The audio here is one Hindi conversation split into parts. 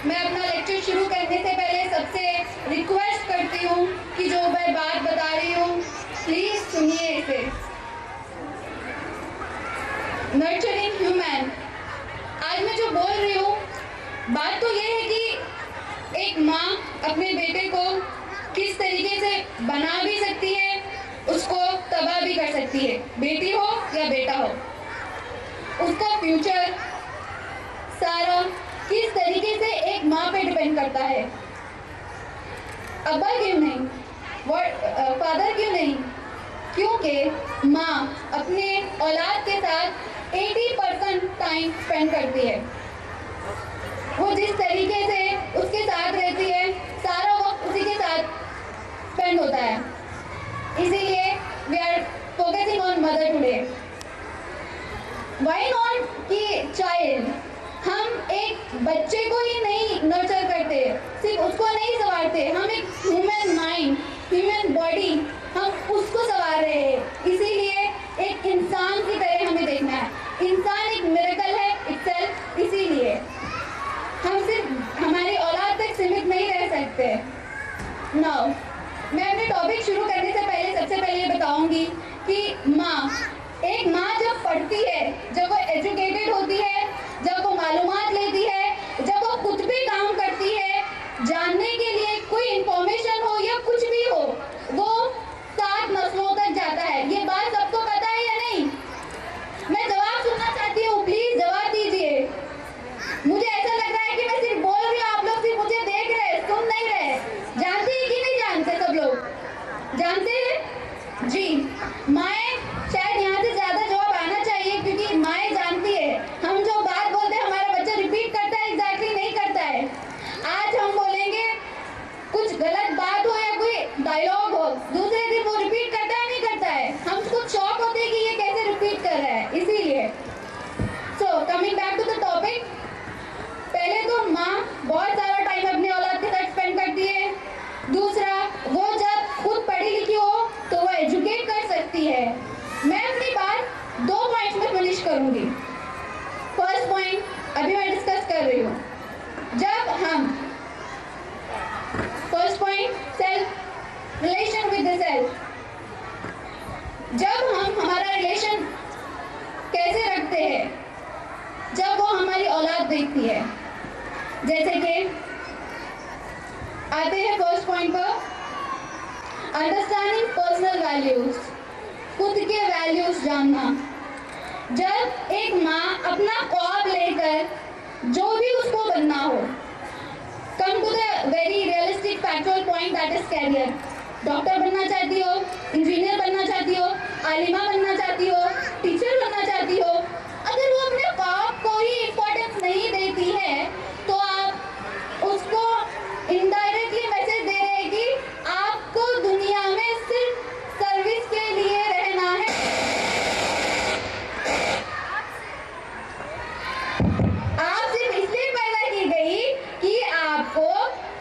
मैं अपना लेक्चर शुरू करने से पहले सबसे रिक्वेस्ट करती हूँ कि जो मैं बात बता रही हूँ प्लीज सुनिए इसे। नर्चरिंग ह्यूमन, आज मैं जो बोल रही हूँ बात तो ये है कि एक माँ अपने बेटे को किस तरीके से बना भी सकती है, उसको तबाह भी कर सकती है, बेटी हो या बेटा हो। उसका फ्यूचर सारा किस तरीके से एक माँ पे डिपेंड करता है। अब्बा क्यों नहीं, फादर क्यों नहीं? क्योंकि माँ अपने औलाद के साथ 80% टाइम स्पेंड करती है। वो जिस तरीके से उसके साथ रहती है सारा वक्त उसी के साथ स्पेंड होता है। इसीलिए we are focusing on mother today. Why not कि चाइल्ड, हम एक बच्चे को ही नहीं नर्चर करते, सिर्फ उसको नहीं संवारते, हम एक ह्यूमन माइंड, ह्यूमन बॉडी, हम उसको संवार रहे हैं। इसीलिए एक इंसान की तरह हमें देखना है। इंसान एक मिरेकल है इटसेल्फ, इसीलिए हम सिर्फ हमारी औलाद तक सीमित नहीं रह सकते। नाउ मैं अपने टॉपिक शुरू करने से पहले सबसे पहले ये बताऊंगी कि एक माँ जब पढ़ती है, जब वो एजुकेटेड होती है, जब वो मालूमात लेती है, जब वो खुद भी काम करती है, जानने के लिए कोई इंफॉर्मेशन हो या कुछ भी हो, वो 7 नस्लों तक जाता है। ये बात सबको पता है या नहीं? मैं जवाब सुनना चाहती हूँ, प्लीज जवाब दीजिए। मुझे ऐसा लग रहा है कि मैं सिर्फ बोल रही हूँ, आप लोग सिर्फ मुझे देख रहे, सुन नहीं रहे। जानते हैं कि नहीं जानते? सब लोग जानते हैं जी। माएँ, शायद यहाँ से ज्यादा जवाब आना चाहिए क्योंकि माएँ जानती है। हम जो बात बोलते हैं हमारा बच्चा रिपीट करता है, एग्जैक्टली नहीं करता है। आज हम बोलेंगे कुछ गलत बात हो या कोई डायलॉग हो, दूसरे दिन वो रिपीट करता है नहीं करता है, हम खुद शॉक होते हैं कि ये कैसे रिपीट कर रहा है। इसीलिए so coming back to the topic, पहले तो माँ बहुत सारा टाइम अपनी औलाद के साथ स्पेंड करती है। दूसरा, वो जब खुद पढ़ी लिखी हो तो वो एजुकेट कर सकती है। मैं अपनी बात 2 पॉइंट्स में फिनिश करूंगी। फर्स्ट पॉइंट अभी मैं डिस्कस कर रही हूँ, जब हम first point self, relation with the self. जब हम हमारा रिलेशन कैसे रखते हैं, जब वो हमारी औलाद देखती है। जैसे कि आते हैं फर्स्ट पॉइंट पर, अंडरस्टैंडिंग पर्सनल वैल्यूज, खुद के वैल्यूज जानना। जब एक माँ अपना ख्वाब लेकर जो भी उसको बनना हो, come to the very realistic factual point that is career. Doctor बनना चाहती हो, इंजीनियर बनना चाहती हो, आलिमा बनना चाहती हो, टीचर बनना चाहती हो, अगर वो अपने ख्वाब को ही इम्पोर्टेंस नहीं देती है तो आप उसको इनडायरेक्टली मैसेज दे रहे हैं कि आपको दुनिया में सिर्फ सर्विस के लिए रहना है। आप सिर्फ इसलिए पैदा की गई कि आपको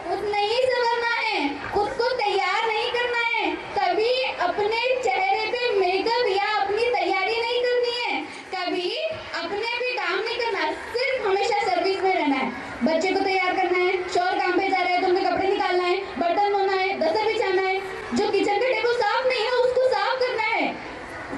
खुद नहीं संवरना है, खुद को तैयार नहीं करना है, कभी अपने चेहरे पे मेकअप या अपनी तैयारी नहीं करनी है, कभी अपने भी काम नहीं करना, सिर्फ हमेशा सर्विस में रहना है। बच्चे को तैयार करना है, शौहर काम पे जा रहा है, तुमने कपड़े निकालना है, बर्तन धोना है, दस्तर बिछाना है, जो किचन का टेबल साफ नहीं है उसको साफ करना है,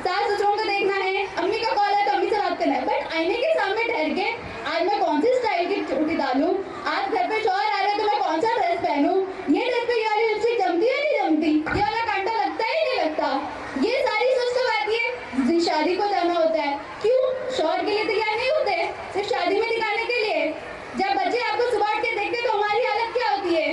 सास ससुरों को देखना है, अम्मी का कॉल है तो अम्मी से बात करना है। बट आईने के सामने ठहर के आज मैं कौन सी स्टाइल की चुटी डालूं, आज घर पे शौहर आ रहे हैं तो मैं कौन सा ड्रेस पहनूं, ये ड्रेस पे ये वाली लिपस्टिक जमती है नहीं जमती, ये वाला कांटा लगता है नहीं लगता, ये सारी सोच कब आती है? शादी को जाना होता है। क्यों? शौहर के लिए तैयार नहीं होते, सिर्फ शादी में दिखाने के लिए। जब बच्चे आपको सुबह उठ के देखते तो हमारी हालत क्या होती है?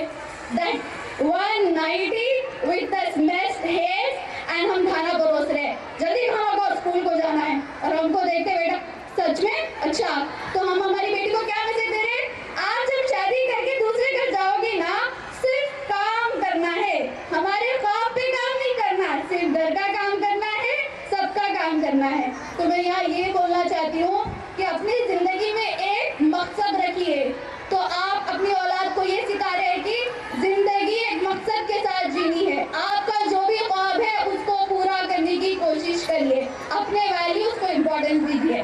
That one nighty with the smashed hairs and हम खाना परोस रहे, जल्दी खाना को स्कूल को जाना है, और हमको देखते बेटा सच में अच्छा, तो हम हमारी बेटी को क्या मैसेज दे रहे हैं? आप जब शादी करके दूसरे घर जाओगी ना, सिर्फ काम करना है, हमारे ख्वाब पे काम नहीं करना, सिर्फ घर का काम करना है, सबका काम करना है। तो मैं यहाँ ये बोलना चाहती हूँ कि अपनी जिंदगी में एक मकसद रखिए। तो आप अपनी औलाद को ये सिखा रहे हैं कि जिंदगी एक मकसद के साथ जीनी है, आपका जो भी ख्वाब है उसको पूरा करने की कोशिश करिए, अपने वैल्यूज को इम्पोर्टेंस दीजिए।